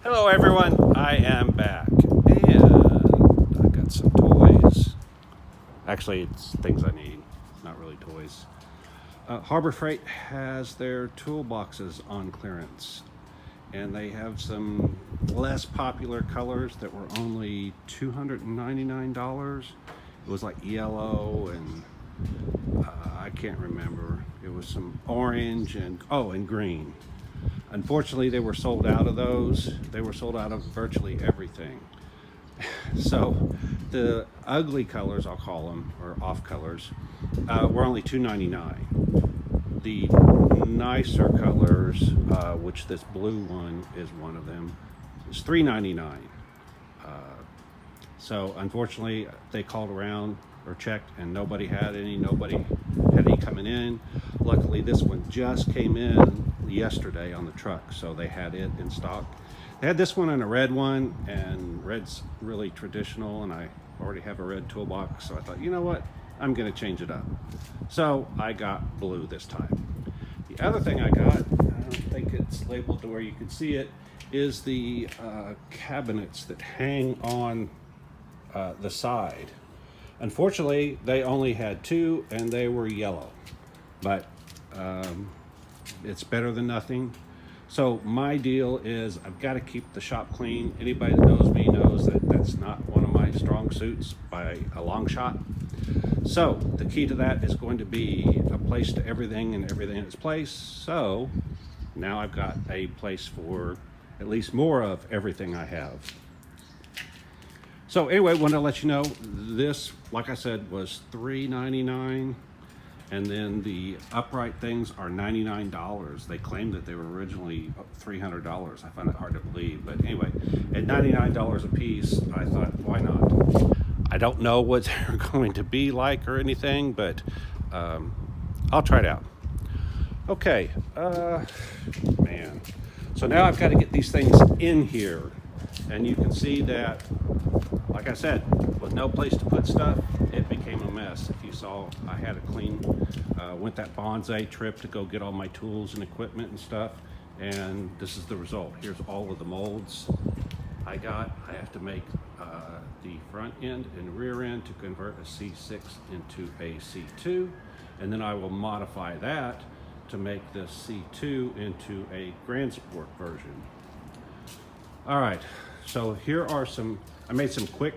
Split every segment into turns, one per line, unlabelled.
Hello everyone, I am back and I got some toys. Actually, it's things I need, not really toys. Harbor Freight has their toolboxes on clearance and they have some less popular colors that were only $299. It was like yellow and I can't remember. It was some orange and green. Unfortunately, they were sold out of those. They were sold out of virtually everything. So the ugly colors, I'll call them, or off colors, were only $2.99. The nicer colors, which this blue one is one of them, is $3.99. So unfortunately, they called around or checked and nobody had any. Nobody had any coming in. Luckily, this one just came in yesterday on the truck, so they had it in stock. They had this one and a red one, and red's really traditional, and I already have a red toolbox, so I thought, you know what? I'm gonna change it up. So I got blue this time. The other thing I got, I don't think it's labeled to where you can see it, is the cabinets that hang on the side. Unfortunately, they only had two and they were yellow, but it's better than nothing. So my deal is I've got to keep the shop clean. Anybody that knows me knows that that's not one of my strong suits by a long shot. So the key to that is going to be a place to everything and everything in its place. So now I've got a place for at least more of everything I have. So anyway, wanted to let you know this, like I said, was $3.99, and then the upright things are $99. They claimed that they were originally $300. I find it hard to believe, but anyway, at $99 a piece, I thought, why not? I don't know what they're going to be like or anything, but I'll try it out. Okay, man. So now I've got to get these things in here, and you can see that, like I said, with no place to put stuff, it became a mess. If you saw, I had a clean, went that bonsai trip to go get all my tools and equipment and stuff, and this is the result. Here's all of the molds I got. I have to make the front end and rear end to convert a C6 into a C2, and then I will modify that to make the C2 into a Grand Sport version. All right, so here are some, I made some quick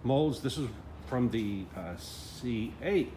molds. This is from the C8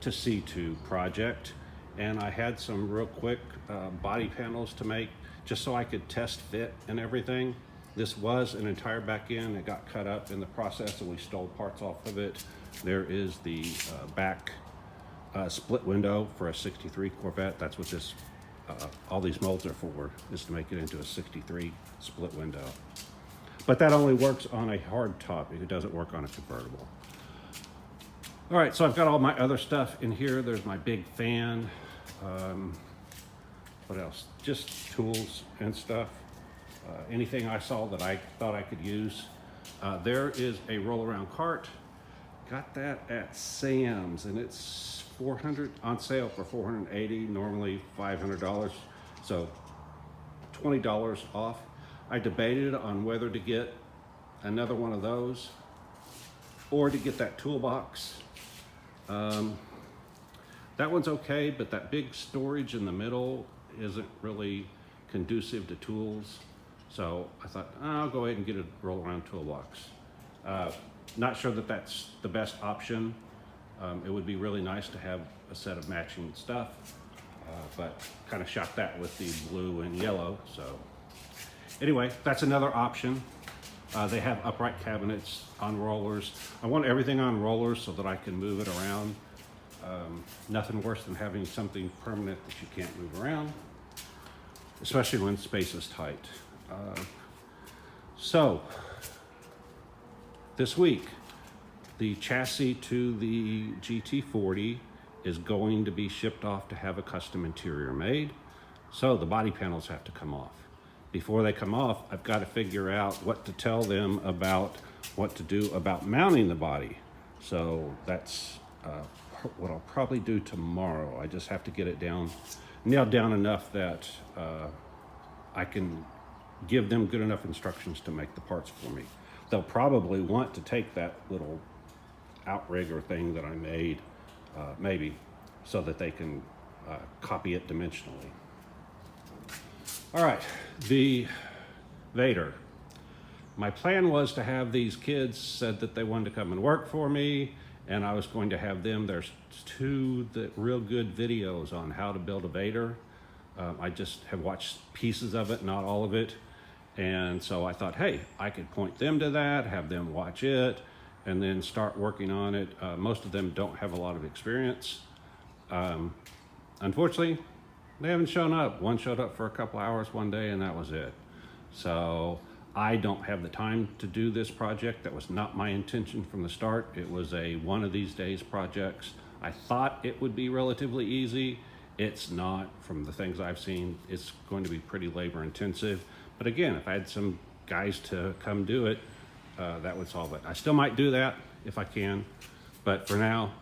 to C2 project, and I had some real quick body panels to make just so I could test fit and everything. This was an entire back end. It got cut up in the process and we stole parts off of it. There is the back split window for a 63 Corvette. That's what this, all these molds are for, is to make it into a 63 split window. But that only works on a hard top. It doesn't work on a convertible. All right, so I've got all my other stuff in here. There's my big fan. What else? Just tools and stuff. Anything I saw that I thought I could use. There is a roll around cart. Got that at Sam's, and it's $400 on sale for $480, normally $500, so $20 off. I debated on whether to get another one of those or to get that toolbox. That one's okay, but that big storage in the middle isn't really conducive to tools. So I thought, I'll go ahead and get a roll around toolbox. Not sure that that's the best option. It would be really nice to have a set of matching stuff, but kind of shot that with the blue and yellow. So anyway, that's another option. They have upright cabinets on rollers. I want everything on rollers so that I can move it around. Nothing worse than having something permanent that you can't move around, especially when space is tight. So this week, the chassis to the GT40 is going to be shipped off to have a custom interior made. So the body panels have to come off. Before they come off, I've got to figure out what to tell them about what to do about mounting the body. So that's what I'll probably do tomorrow. I just have to get it nailed down enough that I can give them good enough instructions to make the parts for me. They'll probably want to take that little outrigger thing that I made, maybe, so that they can copy it dimensionally. All right, the Vaydor. My plan was to have these kids said that they wanted to come and work for me, and I was going to have them, there's two real good videos on how to build a Vaydor. I just have watched pieces of it, not all of it. And so I thought, hey, I could point them to that, have them watch it, and then start working on it. Most of them don't have a lot of experience. Unfortunately, they haven't shown up. One showed up for a couple hours one day, and that was it. So I don't have the time to do this project. That was not my intention from the start. It was a one of these days projects. I thought it would be relatively easy. It's not. From the things I've seen, it's going to be pretty labor intensive. But again, if I had some guys to come do it, that would solve it. I still might do that if I can, but for now,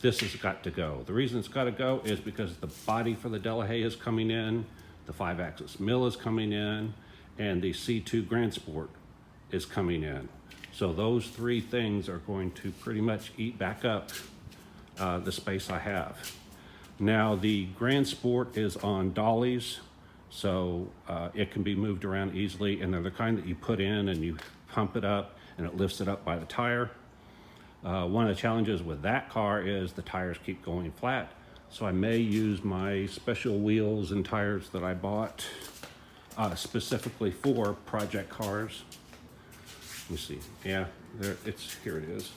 this has got to go. The reason it's got to go is because the body for the Delahaye is coming in, the 5-axis mill is coming in, and the C2 Grand Sport is coming in. So those three things are going to pretty much eat back up the space I have. Now the Grand Sport is on dollies, so it can be moved around easily, and they're the kind that you put in and you pump it up and it lifts it up by the tire. One of the challenges with that car is the tires keep going flat, so I may use my special wheels and tires that I bought specifically for project cars. Let me see. Yeah, here it is.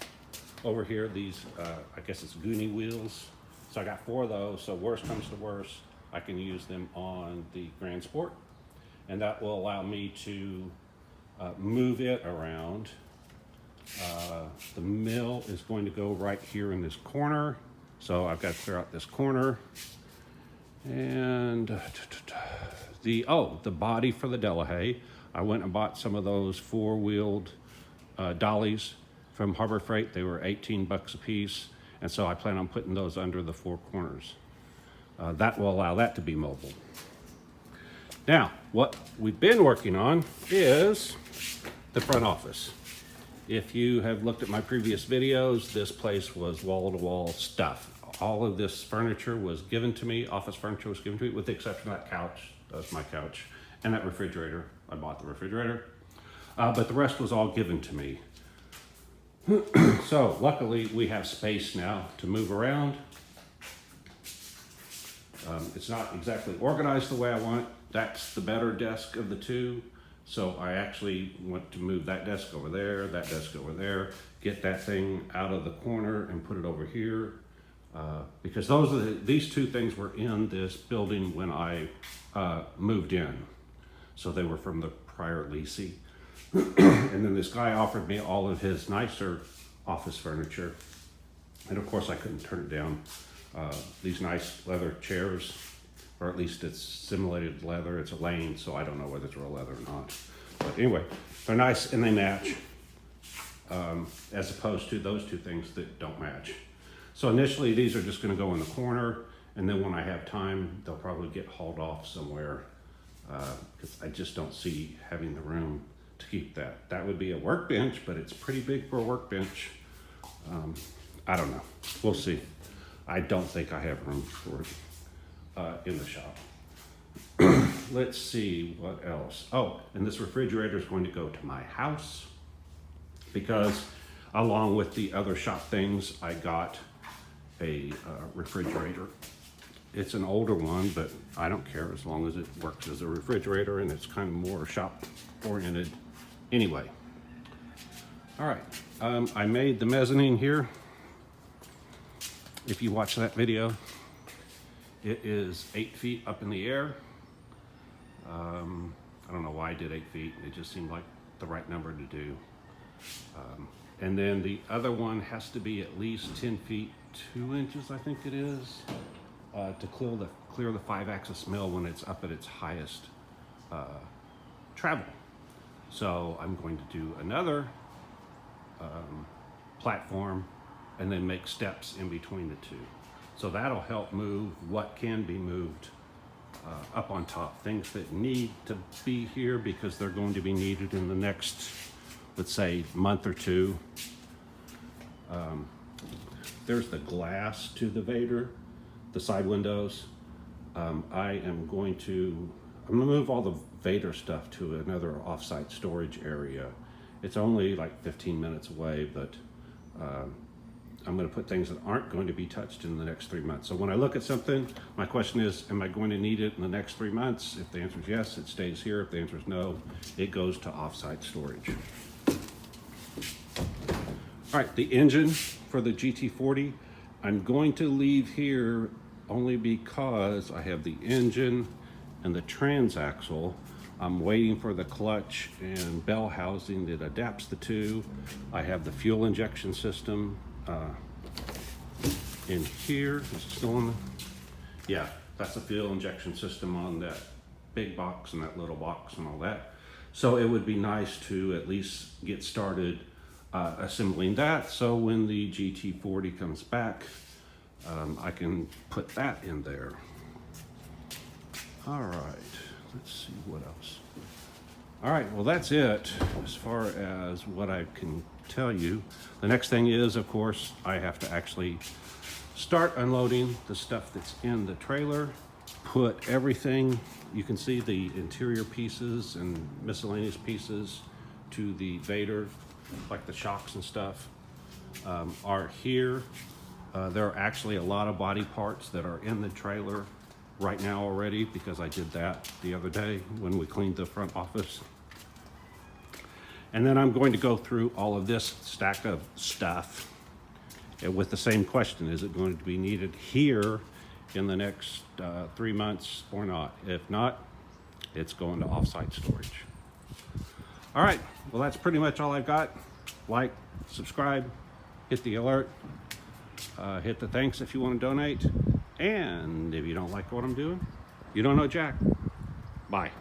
Over here, these, I guess it's Goonie wheels. So I got 4 of those, so worst comes to worst, I can use them on the Grand Sport, and that will allow me to move it around. The mill is going to go right here in this corner, so I've got to clear out this corner. And the body for the Delahaye, I went and bought some of those 4-wheeled dollies from Harbor Freight. They were $18 a piece, and so I plan on putting those under the 4 corners. That will allow that to be mobile. Now, what we've been working on is the front office. If you have looked at my previous videos, this place was wall-to-wall stuff. All of this furniture was given to me, office furniture was given to me, with the exception of that couch. That's my couch. And that refrigerator. I bought the refrigerator. But the rest was all given to me. So luckily we have space now to move around. It's not exactly organized the way I want. That's the better desk of the two. So I actually want to move that desk over there, that desk over there, get that thing out of the corner and put it over here. Because these two things were in this building when I moved in. So they were from the prior leasee. And then this guy offered me all of his nicer office furniture. And of course I couldn't turn it down. These nice leather chairs, or at least it's simulated leather. It's a lane, so I don't know whether it's real leather or not. But anyway, they're nice and they match, as opposed to those two things that don't match. So initially these are just gonna go in the corner, and then when I have time, they'll probably get hauled off somewhere, because I just don't see having the room to keep that. That would be a workbench, but it's pretty big for a workbench. I don't know, we'll see. I don't think I have room for it in the shop. Let's see what else. Oh, and this refrigerator is going to go to my house, because along with the other shop things, I got a refrigerator. It's an older one, but I don't care as long as it works as a refrigerator and it's kind of more shop oriented anyway. All right, I made the mezzanine here. If you watch that video, it is 8 feet up in the air. I don't know why I did 8 feet. It just seemed like the right number to do. And then the other one has to be at least 10 feet, 2 inches, I think it is, to clear the 5-axis mill when it's up at its highest travel. So I'm going to do another platform and then make steps in between the two. So that'll help move what can be moved up on top, things that need to be here because they're going to be needed in the next, let's say, month or two. There's the glass to the Vaydor, the side windows. I'm going to move all the Vaydor stuff to another offsite storage area. It's only like 15 minutes away, but I'm going to put things that aren't going to be touched in the next 3 months. So when I look at something, my question is, am I going to need it in the next 3 months? If the answer is yes, it stays here. If the answer is no, it goes to offsite storage. All right, the engine for the GT40, I'm going to leave here only because I have the engine and the transaxle. I'm waiting for the clutch and bell housing that adapts the two. I have the fuel injection system in here. Is it still on? Yeah, that's the fuel injection system on that big box and that little box and all that. So it would be nice to at least get started assembling that, so when the GT40 comes back, I can put that in there. All right, let's see what else. All right, well, that's it as far as what I can tell you. The next thing is, of course, I have to actually start unloading the stuff that's in the trailer, put everything, you can see the interior pieces and miscellaneous pieces to the Vaydor, like the shocks and stuff, are here. There are actually a lot of body parts that are in the trailer right now already because I did that the other day when we cleaned the front office. And then I'm going to go through all of this stack of stuff with the same question. Is it going to be needed here in the next 3 months or not? If not, it's going to offsite storage. All right, well, that's pretty much all I've got. Like, subscribe, hit the alert, hit the thanks if you want to donate. And if you don't like what I'm doing, you don't know Jack. Bye.